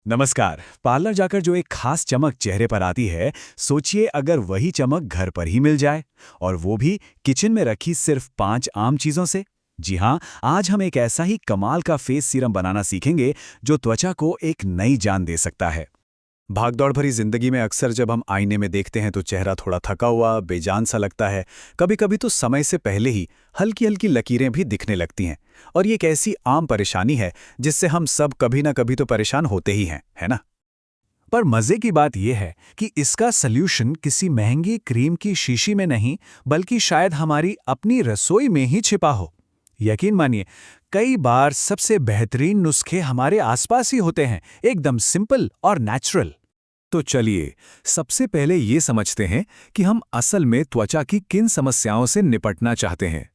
नमस्कार। पार्लर जाकर जो एक खास चमक चेहरे पर आती है, सोचिए अगर वही चमक घर पर ही मिल जाए, और वो भी किचन में रखी सिर्फ 5 आम चीजों से। जी हाँ, आज हम एक ऐसा ही कमाल का फेस सीरम बनाना सीखेंगे जो त्वचा को एक नई जान दे सकता है। भागदौड़ भरी जिंदगी में अक्सर जब हम आईने में देखते हैं तो चेहरा थोड़ा थका हुआ, बेजान सा लगता है। कभी-कभी तो समय से पहले ही हल्की-हल्की लकीरें भी दिखने लगती हैं। और ये एक ऐसी आम परेशानी है जिससे हम सब कभी ना कभी तो परेशान होते ही हैं, है ना? पर मजे की बात यह है कि इसका सल्यूशन किसी महंगी क्रीम की शीशी में नहीं, बल्कि शायद हमारी अपनी रसोई में ही छिपा हो। यकीन मानिए, कई बार सबसे बेहतरीन नुस्खे हमारे आसपास ही होते हैं, एकदम सिंपल और नेचुरल। तो चलिए, सबसे पहले ये समझते हैं कि हम असल में त्वचा की किन समस्याओं से निपटना चाहते हैं।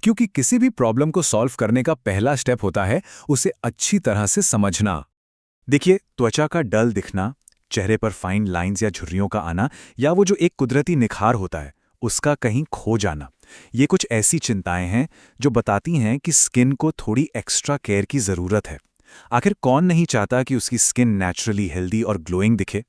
क्योंकि किसी भी प्रॉब्लम को सॉल्व करने का पहला स्टेप होता है उसे अच्छी तरह से समझना। देखिए, त्वचा का डल दिखना, चेहरे पर फाइन लाइंस या झुर्रियों का आना, या वो जो एक कुदरती निखार होता है उसका कहीं खो जाना, ये कुछ ऐसी चिंताएं हैं जो बताती हैं कि स्किन को थोड़ी एक्स्ट्रा केयर की जरूरत है। आखिर कौन नहीं चाहता कि उसकी स्किन नेचुरली हेल्दी और ग्लोइंग दिखे?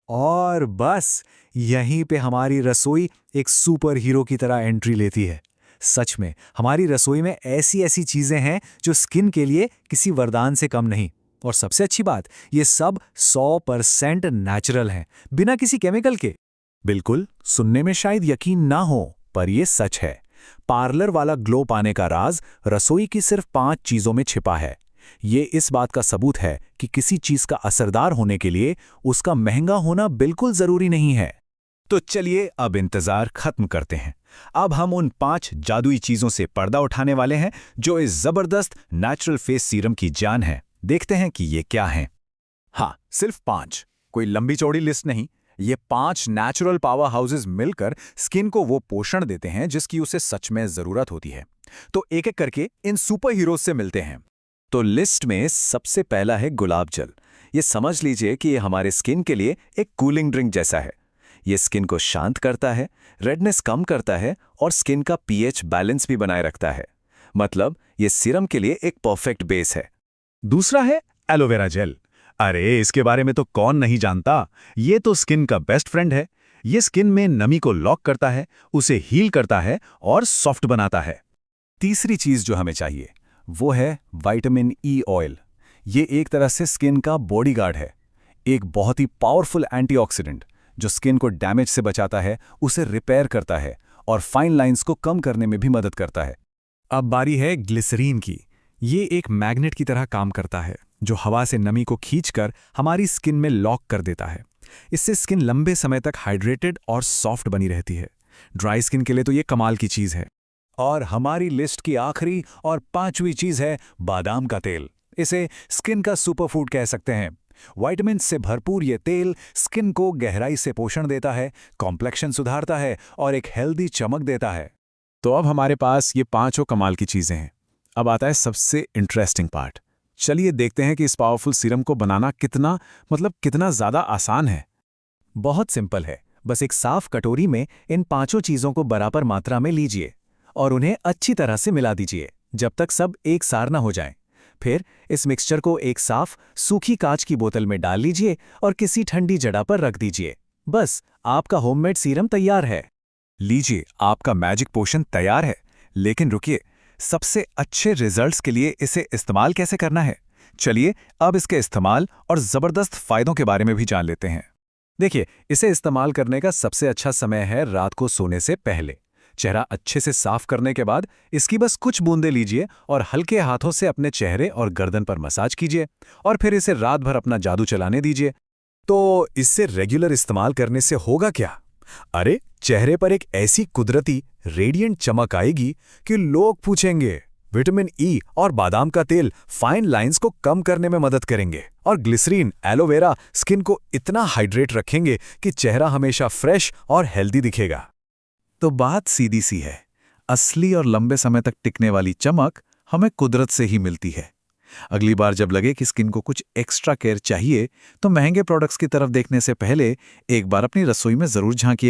और बस यहीं पे हमारी रसोई एक सुपर हीरो की तरह एंट्री लेती है। सच में हमारी रसोई में ऐसी ऐसी चीजें हैं जो स्किन के लिए किसी वरदान से कम नहीं। और सबसे अच्छी बात, ये सब 100% नेचुरल हैं, बिना किसी केमिकल के। बिल्कुल, सुनने में शायद यकीन ना हो, पर ये सच है। पार्लर वाला ग्लो पाने का राज रसोई की सिर्फ 5 चीजों में छिपा है। ये इस बात का सबूत है कि किसी चीज का असरदार होने के लिए उसका महंगा होना बिल्कुल जरूरी नहीं है। तो चलिए अब इंतजार खत्म करते हैं। अब हम उन 5 जादुई चीजों से पर्दा उठाने वाले हैं जो इस जबरदस्त नेचुरल फेस सीरम की जान है। देखते हैं कि ये क्या हैं। हाँ, सिर्फ 5, कोई लंबी चौड़ी लिस्ट नहीं। ये 5 नेचुरल पावर हाउसेस मिलकर स्किन को वो पोषण देते हैं जिसकी उसे सच में जरूरत होती है। तो एक एक करके इन सुपर हीरोज से मिलते हैं। तो लिस्ट में सबसे पहला है गुलाब जल। ये समझ लीजिए कि ये हमारे स्किन के लिए एक कूलिंग ड्रिंक जैसा है। ये स्किन को शांत करता है, रेडनेस कम करता है और स्किन का पीएच बैलेंस भी बनाए रखता है। मतलब ये सीरम के लिए एक परफेक्ट बेस है। दूसरा है एलोवेरा जेल। अरे, इसके बारे में तो कौन नहीं जानता। ये तो स्किन का बेस्ट फ्रेंड है। ये स्किन में नमी को लॉक करता है, उसे हील करता है और सॉफ्ट बनाता है। तीसरी चीज जो हमें चाहिए वो है विटामिन ई ऑयल। ये एक तरह से स्किन का बॉडीगार्ड है, एक बहुत ही पावरफुल एंटीऑक्सीडेंट जो स्किन को डैमेज से बचाता है, उसे रिपेयर करता है और फाइन लाइंस को कम करने में भी मदद करता है। अब बारी है ग्लिसरीन की। ये एक मैग्नेट की तरह काम करता है जो हवा से नमी को खींचकर हमारी स्किन में लॉक कर देता है। इससे स्किन लंबे समय तक हाइड्रेटेड और सॉफ्ट बनी रहती है। ड्राई स्किन के लिए तो ये कमाल की चीज है। और हमारी लिस्ट की आखिरी और 5वीं चीज है बादाम का तेल। इसे स्किन का सुपरफूड कह सकते हैं। विटामिन से भरपूर ये तेल स्किन को गहराई से पोषण देता है, कॉम्प्लेक्शन सुधारता है और एक हेल्दी चमक देता है। तो अब हमारे पास ये 5 कमाल की चीजें हैं। अब आता है सबसे इंटरेस्टिंग पार्ट। चलिए देखते हैं कि इस पावरफुल सीरम को बनाना कितना ज्यादा आसान है। बहुत सिंपल है। बस एक साफ कटोरी में इन 5 चीजों को बराबर मात्रा में लीजिए और उन्हें अच्छी तरह से मिला दीजिए जब तक सब एक सार ना हो जाएं। फिर इस मिक्सचर को एक साफ सूखी कांच की बोतल में डाल लीजिए और किसी ठंडी जगह पर रख दीजिए। बस आपका होममेड सीरम तैयार है। लीजिए, आपका मैजिक पोशन तैयार है। लेकिन रुकिए, सबसे अच्छे रिजल्ट्स के लिए इसे इस्तेमाल कैसे करना है? चलिए अब इसके इस्तेमाल और जबरदस्त फायदों के बारे में भी जान लेते हैं। देखिए, इसे इस्तेमाल करने का सबसे अच्छा समय है रात को सोने से पहले। चेहरा अच्छे से साफ करने के बाद इसकी बस कुछ बूंदें लीजिए और हल्के हाथों से अपने चेहरे और गर्दन पर मसाज कीजिए और फिर इसे रात भर अपना जादू चलाने दीजिए। तो इससे रेगुलर इस्तेमाल करने से होगा क्या? अरे, चेहरे पर एक ऐसी कुदरती रेडिएंट चमक आएगी कि लोग पूछेंगे। विटामिन ई और बादाम का तेल फाइन लाइंस को कम करने में मदद करेंगे और ग्लिसरीन, एलोवेरा स्किन को इतना हाइड्रेट रखेंगे कि चेहरा हमेशा फ्रेश और हेल्दी दिखेगा। तो बात सीधी सी है, असली और लंबे समय तक टिकने वाली चमक हमें कुदरत से ही मिलती है। अगली बार जब लगे कि स्किन को कुछ एक्स्ट्रा केयर चाहिए, तो महंगे प्रोडक्ट्स की तरफ देखने से पहले एक बार अपनी रसोई में जरूर झांकिए।